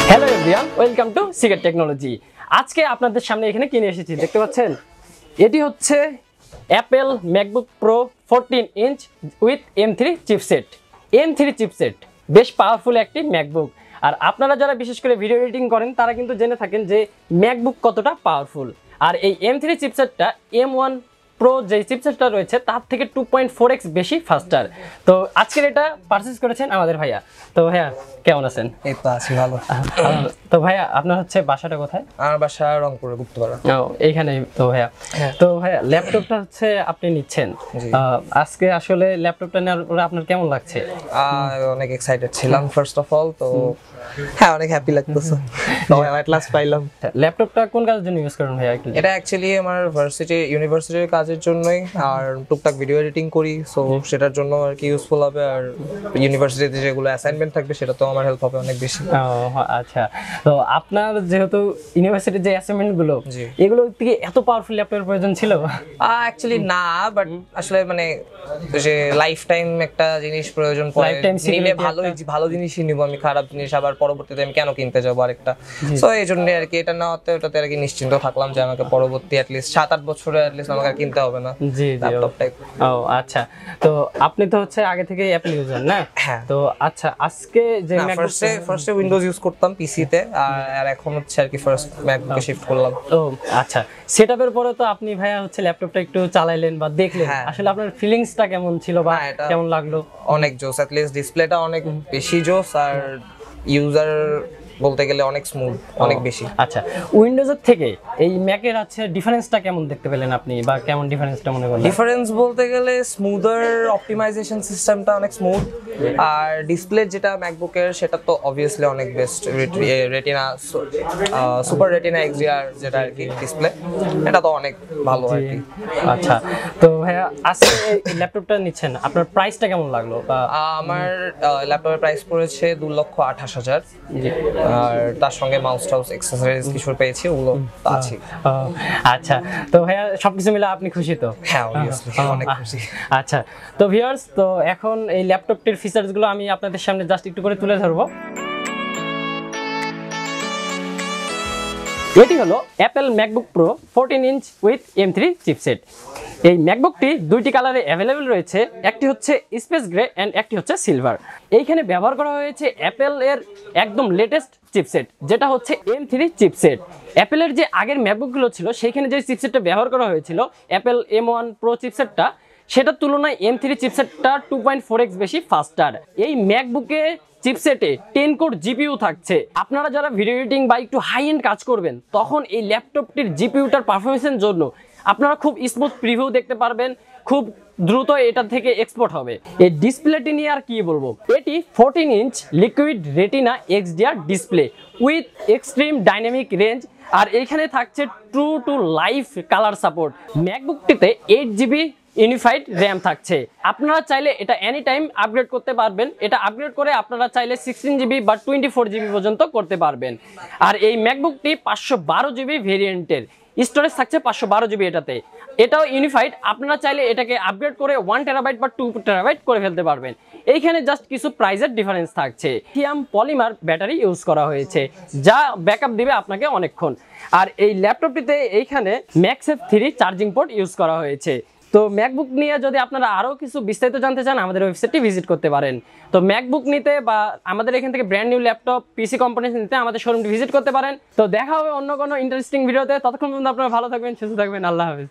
Hello everyone, welcome to Seagate technology. আজকে আপনাদের সামনে এখানে কিনে এসেছি, দেখতে পাচ্ছেন এটি হচ্ছে Apple MacBook pro 14 inch with M3 chipset. M3 chipset বেশ পাওয়ারফুল একটি ম্যাকবুক। আর আপনারা যারা বিশেষ করে ভিডিও এডিটিং করেন তারা কিন্তু জেনে থাকেন যে ম্যাকবুক কতটা পাওয়ারফুল। আর এই M3 চিপসেটটা M1 প্রো যে চিপসেটটা রয়েছে তার থেকে 2.4x বেশি ফাস্টার। তো আজকের এটা পারচেজ করেছেন আমাদের ভাইয়া। তো ভাইয়া কেমন আছেন? এই তো আছি ভালো। তো ভাইয়া আপনার হচ্ছে বাসাটা কোথায়? আমার বাসা রংপুরে, গুপ্তপাড়া। ও এইখানে। তো ভাইয়া ল্যাপটপটা হচ্ছে আপনি নিচ্ছেন, আজকে আসলে ল্যাপটপটা নেওয়ার পরে আপনার কেমন লাগছে? অনেক এক্সাইটেড ছিলাম ফার্স্ট অফ অল, তো হ্যাঁ অনেক হ্যাপি লাগতেছে। তো এট লাস্ট পাইলাম। ল্যাপটপটা কোন কাজের জন্য ইউজ করেন ভাইয়া? এটা অ্যাকচুয়ালি আমার ইউনিভার্সিটির কাজের জন্যই, আর টুকটাক ভিডিও এডিটিং করি, সো সেটার জন্য আর কি ইউজফুল হবে। আর ইউনিভার্সিটিতে যেগুলো অ্যাসাইনমেন্ট থাকবে সেটা তো আমার হেল্প হবে অনেক বেশি। আচ্ছা, তো আপনার যেহেতু ইউনিভার্সিটির যে অ্যাসাইনমেন্ট গুলো এগুলো থেকে এত পাওয়ারফুল ল্যাপটপের প্রয়োজন ছিল? অ্যাকচুয়ালি না, বাট আসলে মানে যে লাইফ টাইম একটা জিনিস প্রয়োজন পড়ে, নিলে ভালো জিনিসই নিব আমি, খারাপ জিনিস আবার পরবর্তীতে আমি কেন কিনতে যাবো আরেকটা। সো এই জন্য আর কি এটা নেওয়াতে ওটাতে আর কি নিশ্চিন্ত থাকলাম যে আমাকে পরবর্তী অ্যাটলিস্ট 7-8 বছরে অ্যাটলিস্ট আমাকে কিনতে হবে না ল্যাপটপটাই। ও আচ্ছা, তো আপনি তো হচ্ছে আগে থেকে অ্যাপল ইউজার না? হ্যাঁ। তো আচ্ছা, আজকে যে ফার্স্টে উইন্ডোজ ইউজ করতাম পিসিতে, আর এখন হচ্ছে আর কি ফার্স্ট ম্যাকবুকে শিফট করলাম। ও আচ্ছা, সেটআপের পরে তো আপনি ভাইয়া হচ্ছে ল্যাপটপটা একটু চালাইলেন বা দেখলেন, আসলে আপনার ফিলিংসটা কেমন ছিল বা কেমন লাগলো? অনেক জোস, অ্যাট লিস্ট ডিসপ্লেটা অনেক বেশি জোস, আর ইউজার বলতে গেলে অনেক স্মুথ, অনেক বেশি। আচ্ছা, উইন্ডোজের থেকে এই ম্যাকের আছে ডিফারেন্সটা কেমন দেখতে পেলেন আপনি, বা কেমন ডিফারেন্সটা মনে করলেন? ডিফারেন্স বলতে গেলে স্মুদার অপটিমাইজেশন সিস্টেমটা অনেক স্মুথ, আর ডিসপ্লে যেটা ম্যাকবুকের সেটা তো অবভিয়াসলি অনেক best, retina super retina XDR যেটা আর কি ডিসপ্লে, এটা তো অনেক ভালো আর কি। আচ্ছা, তো ভাইয়া আজকে এই ল্যাপটপটা নিচ্ছেন, আপনার প্রাইসটা কেমন লাগলো? আমার ল্যাপটপের প্রাইস পড়েছে 2,28,000, আর তার সঙ্গে মাউস টাউস অ্যাকসেসরিজ কিছু পেয়েছি, ওগুলো আছে। আচ্ছা, তো ভাইয়া সবকিছু মিলে আপনি খুশি তো? হ্যাঁ অবভিয়াসলি অনেক খুশি। আচ্ছা, তো ভিউয়ার্স, তো এখন এই ল্যাপটপটির ফিচারস গুলো আমি আপনাদের সামনে জাস্ট একটু করে তুলে ধরবো। এটি হলো Apple MacBook pro 14 inch with M3 chipset. এই ম্যাকবুকটি দুইটি কালারে অ্যাভেলেবেল রয়েছে, একটি হচ্ছে স্পেস গ্রে অ্যান্ড একটি হচ্ছে সিলভার। এইখানে ব্যবহার করা হয়েছে অ্যাপেল এর একদম লেটেস্ট চিপসেট, যেটা হচ্ছে M3 চিপসেট। অ্যাপেলের যে আগের ম্যাকবুকগুলো ছিল সেইখানে যে চিপসেটটা ব্যবহার করা হয়েছিল অ্যাপেল M1 প্রো চিপসেটটা, সেটার তুলনায় M3 চিপসেটটা 2.4x বেশি ফাস্টার। এই ম্যাকবুকে চিপসেটে 10 কোর জিপিইউ থাকছে। আপনারা যারা ভিডিও এডিটিং বা একটু হাই এন্ড কাজ করবেন তখন এই ল্যাপটপটির জিপিইউটার পারফরমেন্সের জন্য আপনারা খুব স্মুথ প্রিভিউ দেখতে পারবেন, খুব দ্রুত এটা থেকে এক্সপোর্ট হবে। এই ডিসপ্লেটি নিয়ে আর কি বলবো, এটি 14 inch liquid retina XDR display with extreme dynamic range, আর এইখানে থাকছে true to life colour support. ম্যাকবুকটিতে 8GB ইউনিফাইড র্যাম থাকছে। আপনারা চাইলে এটা এনি টাইম আপগ্রেড করতে পারবেন। এটা আপগ্রেড করে আপনারা চাইলে 16GB বা 24GB পর্যন্ত করতে পারবেন। আর এই ম্যাকবুকটি 512GB ভেরিয়েন্টের, স্টোরেজ থাকছে 512GB এটাতে। এটাও ইউনিফাইড, আপনারা চাইলে এটাকে আপগ্রেড করে 1TB বা 2TB করে ফেলতে পারবেন। এইখানে জাস্ট কিছু প্রাইসের ডিফারেন্স থাকছে। লিথিয়াম পলিমার ব্যাটারি ইউজ করা হয়েছে, যা ব্যাকআপ দিবে আপনাকে অনেকক্ষণ। আর এই ল্যাপটপটিতে এইখানে ম্যাক্সেফ 3 চার্জিং পোর্ট ইউজ করা হয়েছে। তো ম্যাকবুক নিয়ে যদি আপনারা আরও কিছু বিস্তারিত জানতে চান আমাদের ওয়েবসাইটটি ভিজিট করতে পারেন। তো ম্যাকবুক নিতে বা আমাদের এখান থেকে brand new laptop PC components নিতে আমাদের শোরুমটি ভিজিট করতে পারেন। তো দেখা হবে অন্য কোনো ইন্টারেস্টিং ভিডিওতে। ততক্ষণ পর্যন্ত আপনারা ভালো থাকবেন, সুস্থ থাকবেন। আল্লাহ হাফেজ।